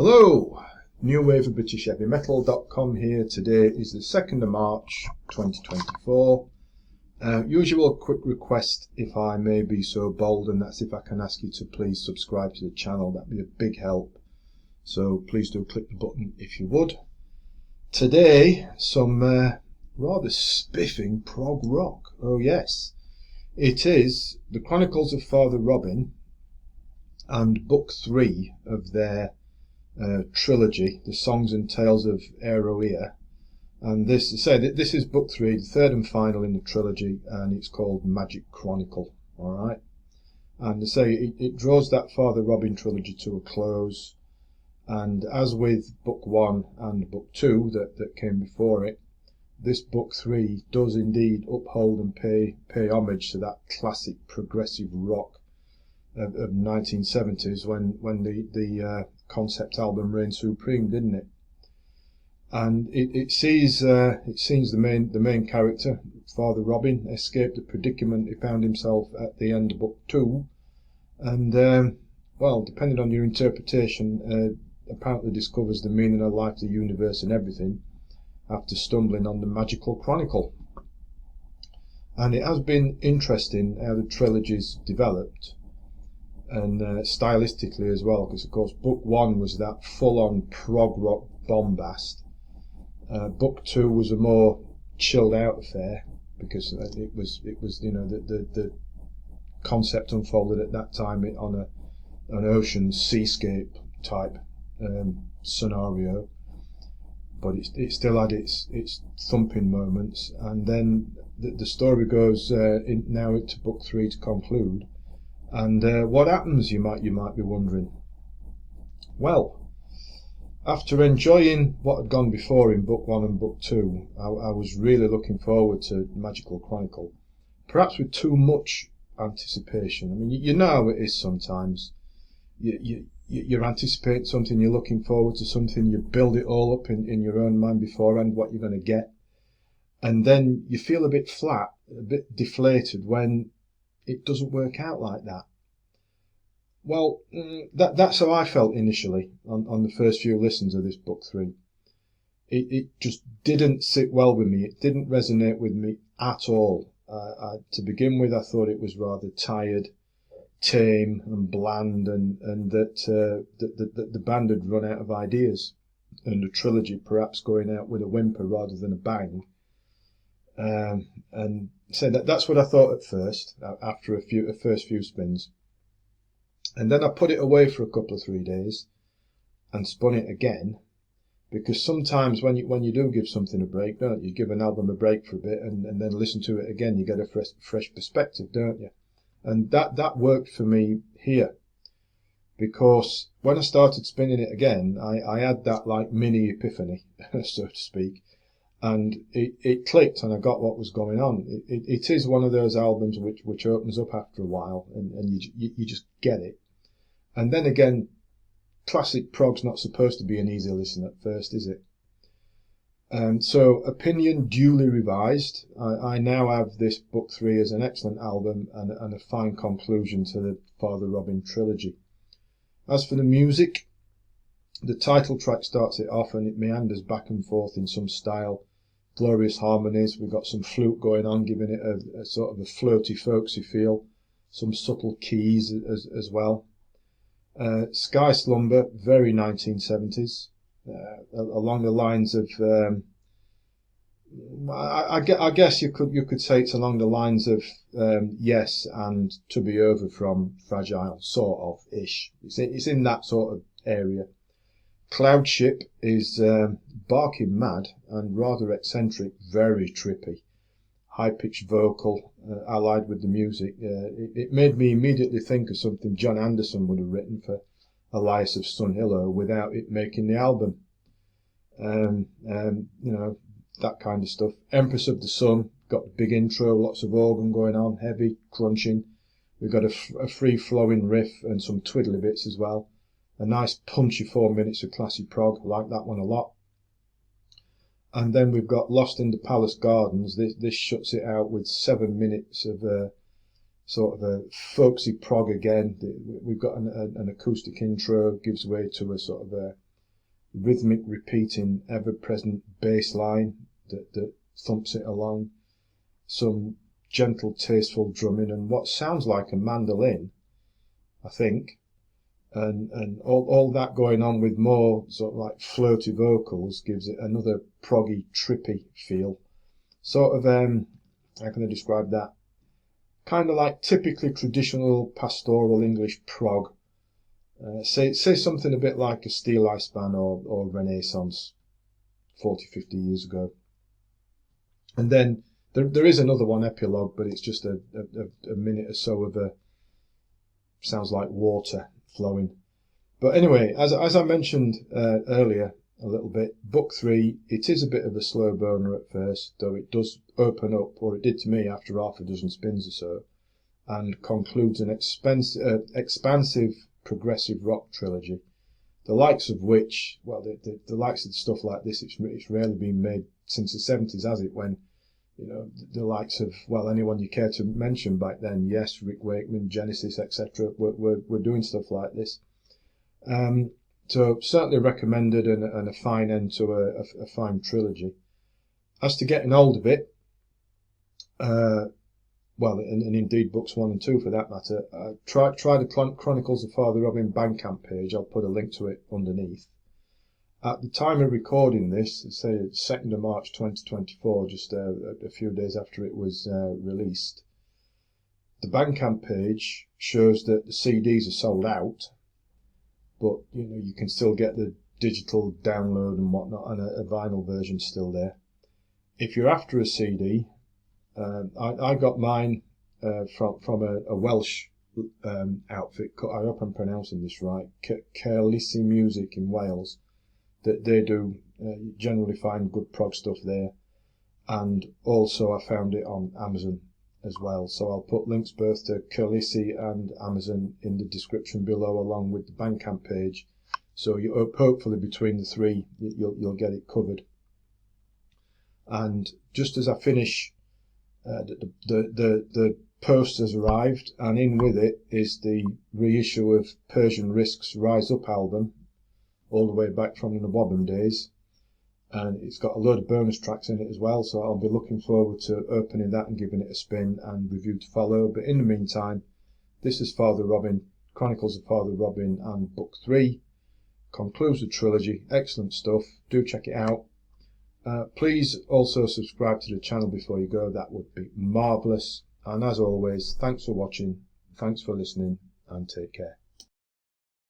Hello, New Wave of British Heavy Metal.com here. Today is the 2nd of March 2024. Usual quick request, if I may be so bold, and that's if I can ask you to please subscribe to the channel. That'd be a big help. So please do click the button if you would. Today, some rather spiffing prog rock. Oh yes, it is the Chronicles of Father Robin and Book 3 of their Trilogy, the Songs and Tales of Airoea. And this is Book 3, the third and final in the trilogy, and it's called Magic Chronicle. Alright, and it draws that Father Robin trilogy to a close, and as with Book 1 and Book 2 that came before it, this Book 3 does indeed uphold and pay homage to that classic progressive rock of 1970s when the concept album reigned supreme, didn't it? And it sees the main character, Father Robin, escape the predicament he found himself at the end of Book 2, and well, depending on your interpretation, apparently discovers the meaning of life, the universe, and everything after stumbling on the Magical Chronicle. And it has been interesting how the trilogy's developed, and stylistically as well, because of course Book 1 was that full-on prog rock bombast. Book 2 was a more chilled out affair, because it was the concept unfolded at that time on an ocean seascape type scenario, but it still had its thumping moments. And then the story goes now into Book 3 to conclude. And what happens, you might be wondering? Well, after enjoying what had gone before in Book 1 and Book 2, I was really looking forward to Magical Chronicle, perhaps with too much anticipation. I mean, you know how it is sometimes. You're anticipating something, you're looking forward to something, you build it all up in your own mind beforehand, what you're going to get, and then you feel a bit flat, a bit deflated when it doesn't work out like that. Well, that's how I felt initially on the first few listens of this Book 3. It just didn't sit well with me. It didn't resonate with me at all. To begin with, I thought it was rather tired, tame and bland, and that the band had run out of ideas, and the trilogy perhaps going out with a whimper rather than a bang. And so that's what I thought at first, after a first few spins. And then I put it away for a couple of 3 days and spun it again, because sometimes when you do give something a break, don't you? You give an album a break for a bit and then listen to it again, you get a fresh perspective, don't you? And that worked for me here, because when I started spinning it again, I had that like mini epiphany, so to speak. And it clicked, and I got what was going on. It is one of those albums which opens up after a while, and you just get it. And then again, classic prog's not supposed to be an easy listen at first, is it? So, opinion duly revised. I now have this Book 3 as an excellent album and a fine conclusion to the Father Robin trilogy. As for the music, the title track starts it off, and it meanders back and forth in some style. Glorious harmonies. We've got some flute going on, giving it a sort of a floaty, folksy feel. Some subtle keys as well. Sky Slumber, very 1970s. Along the lines of, I guess you could say it's along the lines of Yes and To Be Over from Fragile, sort of ish. It's in that sort of area. Cloud Ship is barking mad and rather eccentric, very trippy. High-pitched vocal allied with the music. It made me immediately think of something John Anderson would have written for Elias of Sunhillow without it making the album. That kind of stuff. Empress of the Sun, got the big intro, lots of organ going on, heavy, crunching. We've got a free-flowing riff and some twiddly bits as well. A nice punchy 4 minutes of classy prog, like that one a lot. And then we've got Lost in the Palace Gardens. This shuts it out with 7 minutes of sort of a folksy prog again. We've got an acoustic intro, gives way to a sort of a rhythmic repeating ever-present bass line that thumps it along, some gentle tasteful drumming, and what sounds like a mandolin, I think, and all that going on with more sort of like floaty vocals gives it another proggy, trippy feel. Sort of, how can I describe that? Kind of like typically traditional pastoral English prog. Say something a bit like a Steel Ice Band or Renaissance 40, 50 years ago. And then there is another one, Epilogue, but it's just a minute or so of sounds like water flowing. But anyway, as I mentioned earlier a little bit, book 3, it is a bit of a slow burner at first, though it does open up, or it did to me after half a dozen spins or so, and concludes an expansive progressive rock trilogy, the likes of which, well, the likes of stuff like this, it's rarely been made since the 70s, has it? When, you know, the likes of, well, anyone you care to mention back then, yes, Rick Wakeman, Genesis, etc., were doing stuff like this. So certainly recommended, and a fine end to a fine trilogy. As to getting hold of it, well, and indeed books 1 and 2 for that matter, try the Chronicles of Father Robin Bandcamp page. I'll put a link to it underneath. At the time of recording this, say 2nd of March 2024, just a few days after it was released, the Bandcamp page shows that the CDs are sold out, but you know, you can still get the digital download and whatnot, and a vinyl version still there. If you're after a CD, I got mine from a Welsh outfit. I hope I'm pronouncing this right. Carlissi Music in Wales. That they do generally find good prog stuff there, and also I found it on Amazon as well. So I'll put links both to Carlissi and Amazon in the description below, along with the Bandcamp page. So you hopefully between the three you'll get it covered. And just as I finish, the post has arrived, and in with it is the reissue of Persian Risk's Rise Up album, all the way back from the Wobham days, and it's got a load of bonus tracks in it as well, so I'll be looking forward to opening that and giving it a spin and review to follow. But in the meantime, this is Father Robin, Chronicles of Father Robin, and book 3 concludes the trilogy. Excellent stuff, do check it out. Please also subscribe to the channel before you go, that would be marvellous. And as always, thanks for watching, thanks for listening, and take care.